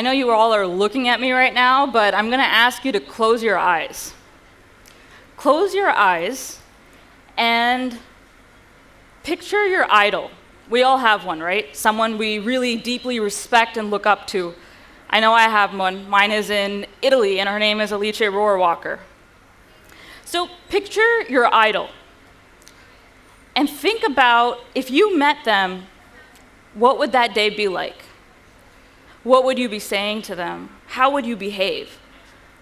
I know you all are looking at me right now, but I'm going to ask you to close your eyes. Close your eyes and picture your idol. We all have one, right? Someone we really deeply respect and look up to. I know I have one. Mine is in Italy, and her name is Alice Rohrwacher. So picture your idol and think about if you met them, what would that day be like? What would you be saying to them? How would you behave?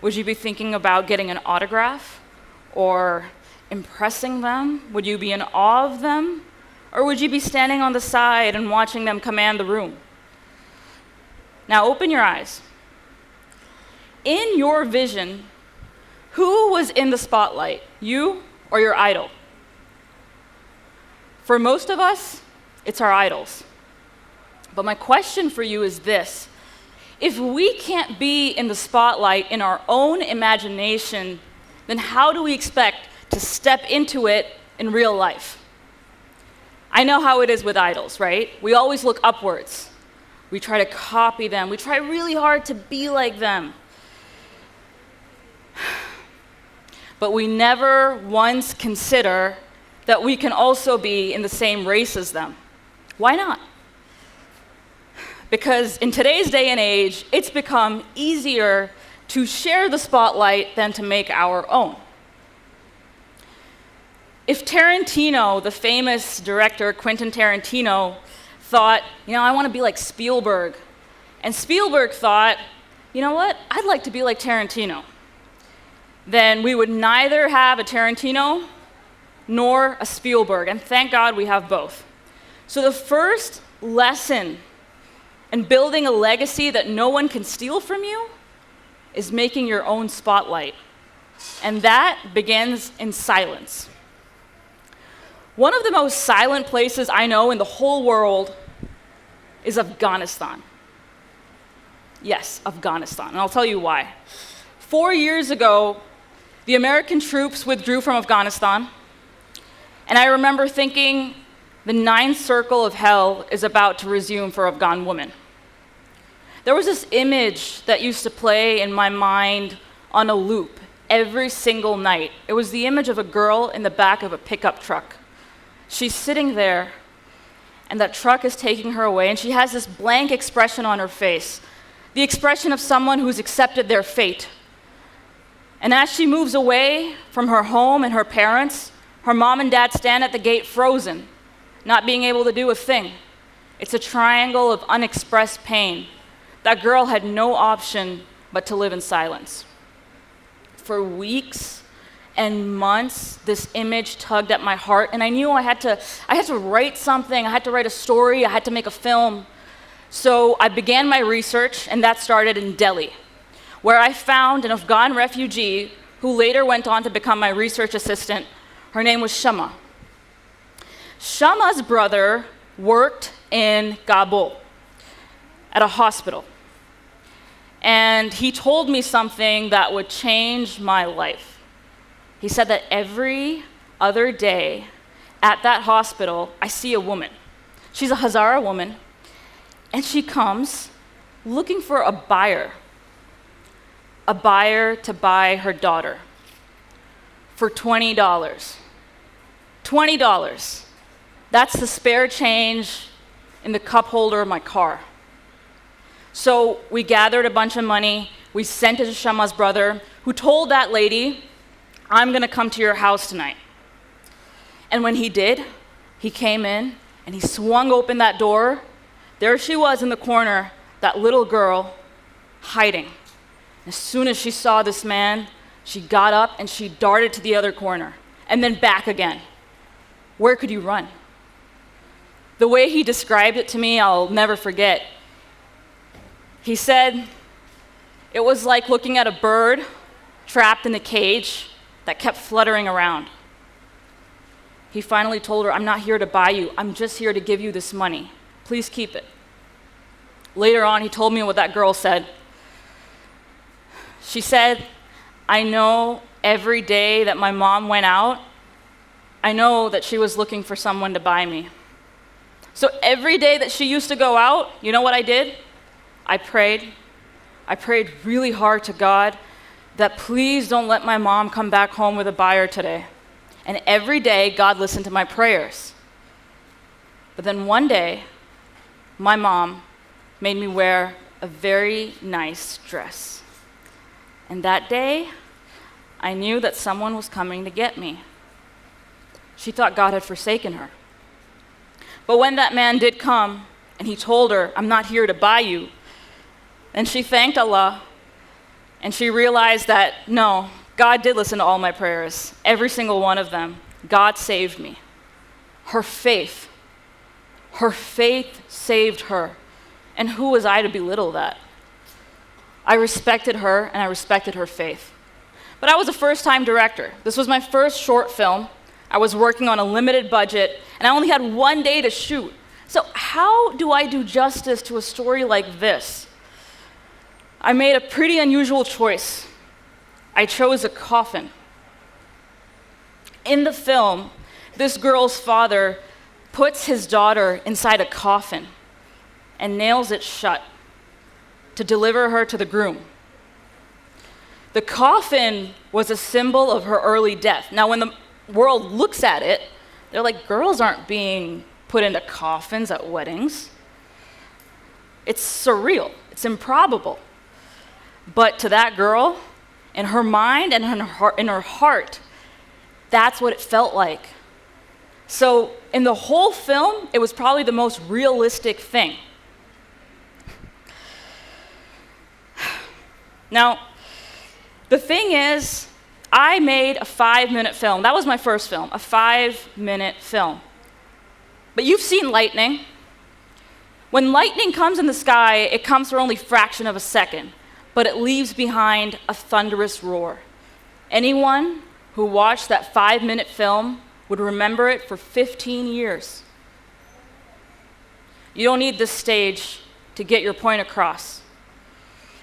Would you be thinking about getting an autograph or impressing them? Would you be in awe of them? Or would you be standing on the side and watching them command the room? Now open your eyes. In your vision, who was in the spotlight, you or your idol? For most of us, it's our idols. But my question for you is this: if we can't be in the spotlight in our own imagination, then how do we expect to step into it in real life? I know how it is with idols, right? We always look upwards. We try to copy them. We try really hard to be like them. But we never once consider that we can also be in the same race as them. Why not? Because in today's day and age, it's become easier to share the spotlight than to make our own. If Tarantino, the famous director Quentin Tarantino, thought, I want to be like Spielberg, and Spielberg thought, you know what, I'd like to be like Tarantino, then we would neither have a Tarantino nor a Spielberg, and thank God we have both. So the first lesson in building a legacy that no one can steal from you is making your own spotlight, and that begins in silence. One of the most silent places I know in the whole world is Afghanistan. Yes, Afghanistan, and I'll tell you why. 4 years ago, the American troops withdrew from Afghanistan, and I remember thinking, the ninth circle of hell is about to resume for Afghan women. There was this image that used to play in my mind on a loop every single night. It was the image of a girl in the back of a pickup truck. She's sitting there, and that truck is taking her away, and she has this blank expression on her face, the expression of someone who's accepted their fate. And as she moves away from her home and her parents, her mom and dad stand at the gate frozen, not being able to do a thing. It's a triangle of unexpressed pain. That girl had no option but to live in silence. For weeks and months, this image tugged at my heart, and I knew I had to write something, I had to write a story, I had to make a film. So I began my research, and that started in Delhi, where I found an Afghan refugee who later went on to become my research assistant. Her name was Shama. Shama's brother worked in Kabul at a hospital, and he told me something that would change my life. He said that every other day at that hospital, I see a woman. She's a Hazara woman, and she comes looking for a buyer to buy her daughter for $20. $20. That's the spare change in the cup holder of my car. So we gathered a bunch of money, we sent it to Shama's brother, who told that lady, I'm gonna come to your house tonight. And when he did, he came in and he swung open that door. There she was in the corner, that little girl, hiding. As soon as she saw this man, she got up and she darted to the other corner, and then back again. Where could you run? The way he described it to me, I'll never forget. He said, it was like looking at a bird trapped in a cage that kept fluttering around. He finally told her, I'm not here to buy you, I'm just here to give you this money. Please keep it. Later on, he told me what that girl said. She said, I know every day that my mom went out, I know that she was looking for someone to buy me. So every day that she used to go out, you know what I did? I prayed, I prayed really hard to God that please don't let my mom come back home with a buyer today. And every day, God listened to my prayers. But then one day, my mom made me wear a very nice dress. And that day, I knew that someone was coming to get me. She thought God had forsaken her. But when that man did come, and he told her, I'm not here to buy you, and she thanked Allah, and she realized that, no, God did listen to all my prayers, every single one of them. God saved me. Her faith saved her. And who was I to belittle that? I respected her, and I respected her faith. But I was a first-time director. This was my first short film. I was working on a limited budget, and I only had one day to shoot. So how do I do justice to a story like this? I made a pretty unusual choice. I chose a coffin. In the film, this girl's father puts his daughter inside a coffin and nails it shut to deliver her to the groom. The coffin was a symbol of her early death. Now, when the world looks at it, they're like, girls aren't being put into coffins at weddings. It's surreal. It's improbable. But to that girl, in her mind and in her heart, that's what it felt like. So in the whole film, it was probably the most realistic thing. Now, the thing is, I made a 5-minute film. That was my first film, a 5-minute film. But you've seen lightning. When lightning comes in the sky, it comes for only a fraction of a second, but it leaves behind a thunderous roar. Anyone who watched that 5-minute film would remember it for 15 years. You don't need this stage to get your point across.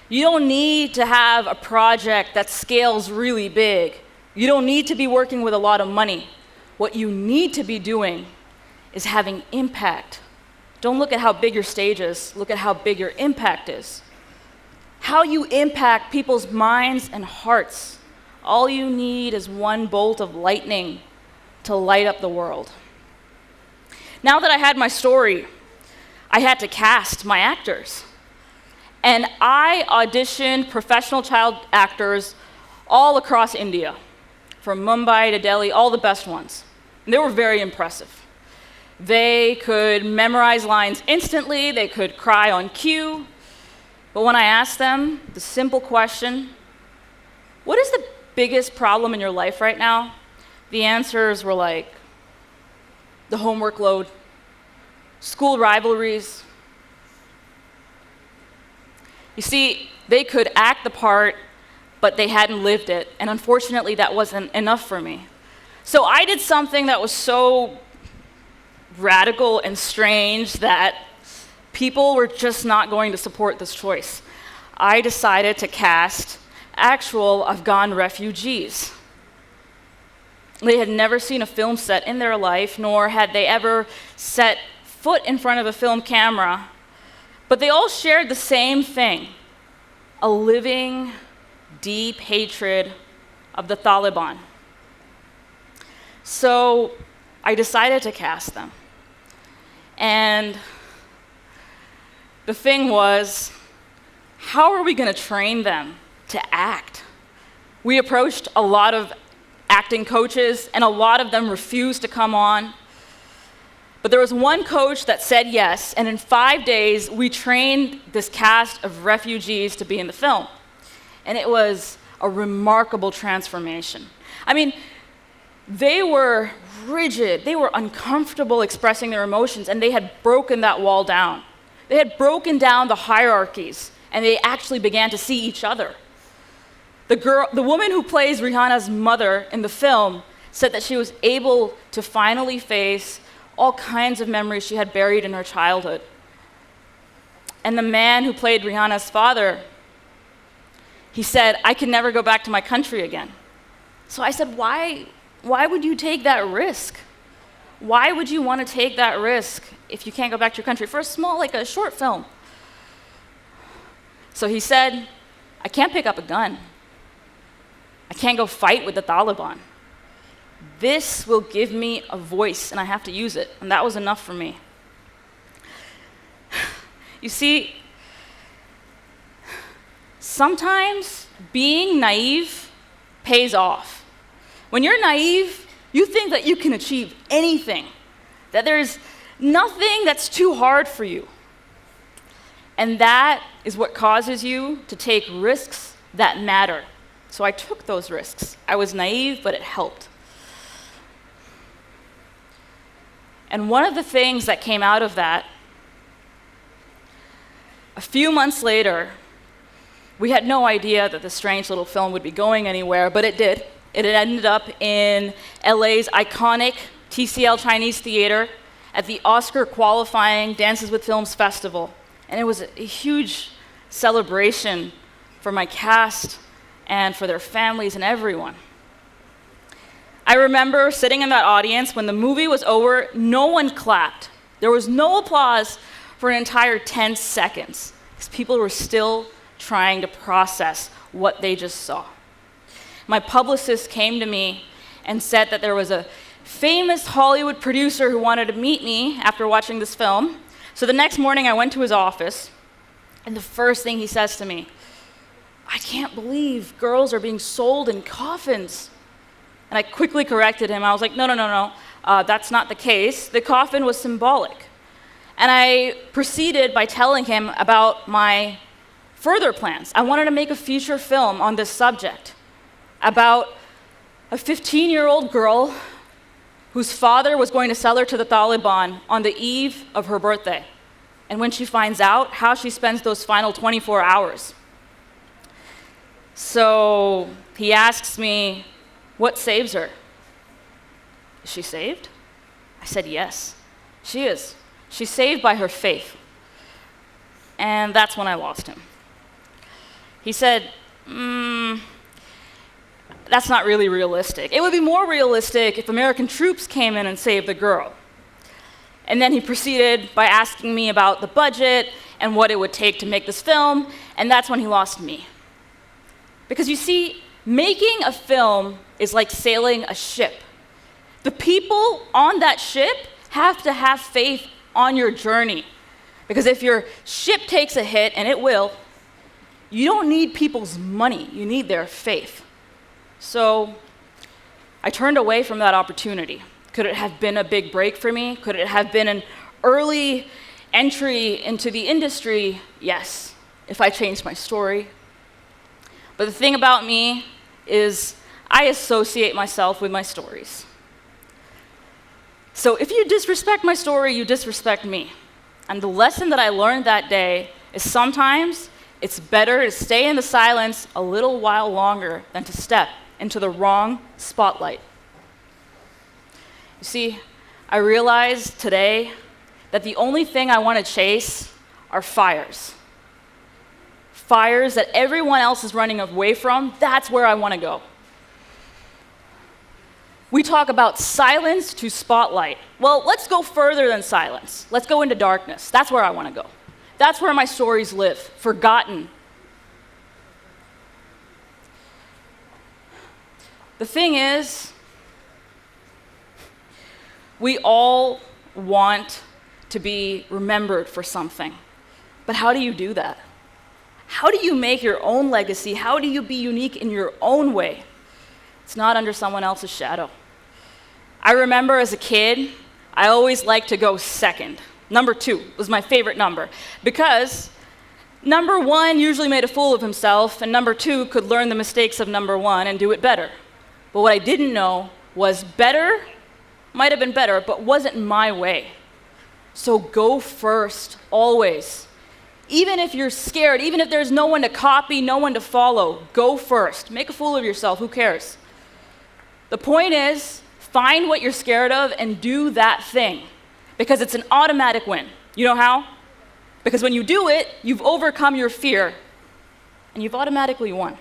You don't need to have a project that scales really big. You don't need to be working with a lot of money. What you need to be doing is having impact. Don't look at how big your stage is, look at how big your impact is. How you impact people's minds and hearts. All you need is one bolt of lightning to light up the world. Now that I had my story, I had to cast my actors. And I auditioned professional child actors all across India, from Mumbai to Delhi, all the best ones. And they were very impressive. They could memorize lines instantly, they could cry on cue. But when I asked them the simple question, what is the biggest problem in your life right now? The answers were like, the homework load, school rivalries. You see, they could act the part, but they hadn't lived it. And unfortunately, that wasn't enough for me. So I did something that was so radical and strange that people were just not going to support this choice. I decided to cast actual Afghan refugees. They had never seen a film set in their life, nor had they ever set foot in front of a film camera. But they all shared the same thing, a living, deep hatred of the Taliban. So I decided to cast them. And the thing was, how are we going to train them to act? We approached a lot of acting coaches, and a lot of them refused to come on. But there was one coach that said yes, and in 5 days, we trained this cast of refugees to be in the film. And it was a remarkable transformation. I mean, they were rigid, they were uncomfortable expressing their emotions, and they had broken that wall down. They had broken down the hierarchies, and they actually began to see each other. The woman who plays Rihanna's mother in the film said that she was able to finally face all kinds of memories she had buried in her childhood. And the man who played Rihanna's father, he said, I can never go back to my country again. So I said, why would you take that risk? Why would you want to take that risk if you can't go back to your country for a small, like a short film? So he said, I can't pick up a gun. I can't go fight with the Taliban. This will give me a voice, and I have to use it. And that was enough for me. You see, sometimes being naive pays off. When you're naive, you think that you can achieve anything, that there's nothing that's too hard for you. And that is what causes you to take risks that matter. So I took those risks. I was naive, but it helped. And one of the things that came out of that, a few months later, we had no idea that this strange little film would be going anywhere, but it did. It ended up in LA's iconic TCL Chinese Theater at the Oscar qualifying Dances with Films Festival. And it was a huge celebration for my cast and for their families and everyone. I remember sitting in that audience when the movie was over, no one clapped. There was no applause for an entire 10 seconds, because people were still trying to process what they just saw. My publicist came to me and said that there was a famous Hollywood producer who wanted to meet me after watching this film. So the next morning I went to his office, and the first thing he says to me, "I can't believe girls are being sold in coffins." And I quickly corrected him. I was like, no, that's not the case. The coffin was symbolic. And I proceeded by telling him about my further plans. I wanted to make a feature film on this subject about a 15-year-old girl whose father was going to sell her to the Taliban on the eve of her birthday. And when she finds out, how she spends those final 24 hours. So he asks me, what saves her? Is she saved? I said, yes, she is. She's saved by her faith. And that's when I lost him. He said, that's not really realistic. It would be more realistic if American troops came in and saved the girl. And then he proceeded by asking me about the budget and what it would take to make this film, and that's when he lost me. Because you see, making a film is like sailing a ship. The people on that ship have to have faith on your journey. Because if your ship takes a hit, and it will, you don't need people's money, you need their faith. So I turned away from that opportunity. Could it have been a big break for me? Could it have been an early entry into the industry? Yes, if I changed my story. But the thing about me is I associate myself with my stories. So if you disrespect my story, you disrespect me. And the lesson that I learned that day is sometimes it's better to stay in the silence a little while longer than to step into the wrong spotlight. You see, I realized today that the only thing I want to chase are fires. Fires that everyone else is running away from, that's where I want to go. We talk about silence to spotlight. Well, let's go further than silence. Let's go into darkness. That's where I want to go. That's where my stories live, forgotten. The thing is, we all want to be remembered for something. But how do you do that? How do you make your own legacy? How do you be unique in your own way? It's not under someone else's shadow. I remember as a kid, I always liked to go second. Number 2 was my favorite number because number 1 usually made a fool of himself, and number 2 could learn the mistakes of number 1 and do it better. But what I didn't know was better might have been better, but wasn't my way. So go first, always. Even if you're scared, even if there's no one to copy, no one to follow, go first. Make a fool of yourself, who cares? The point is, find what you're scared of and do that thing, because it's an automatic win. You know how? Because when you do it, you've overcome your fear, and you've automatically won.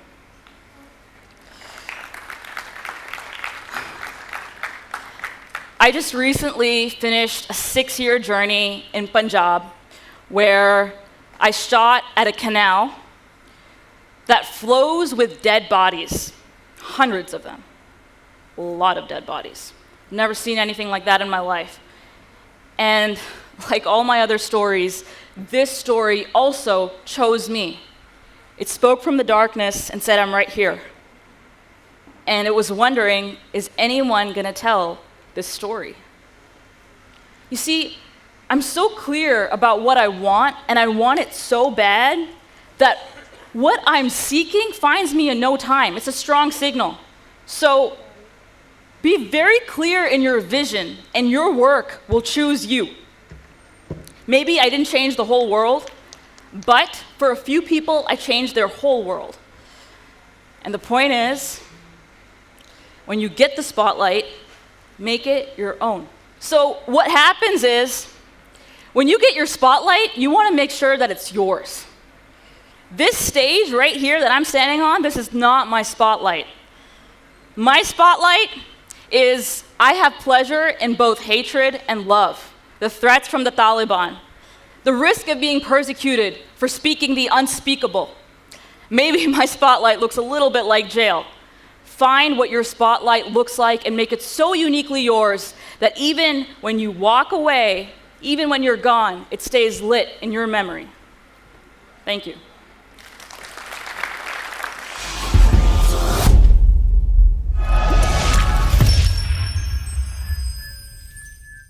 I just recently finished a 6-year journey in Punjab where I shot at a canal that flows with dead bodies, hundreds of them, a lot of dead bodies. Never seen anything like that in my life. And like all my other stories, this story also chose me. It spoke from the darkness and said, I'm right here. And it was wondering, is anyone going to tell this story? You see, I'm so clear about what I want, and I want it so bad that what I'm seeking finds me in no time. It's a strong signal. So be very clear in your vision, and your work will choose you. Maybe I didn't change the whole world, but for a few people, I changed their whole world. And the point is, when you get the spotlight, make it your own. So what happens is, when you get your spotlight, you want to make sure that it's yours. This stage right here that I'm standing on, this is not my spotlight. My spotlight is I have pleasure in both hatred and love, the threats from the Taliban, the risk of being persecuted for speaking the unspeakable. Maybe my spotlight looks a little bit like jail. Find what your spotlight looks like and make it so uniquely yours that even when you walk away, even when you're gone, it stays lit in your memory. Thank you.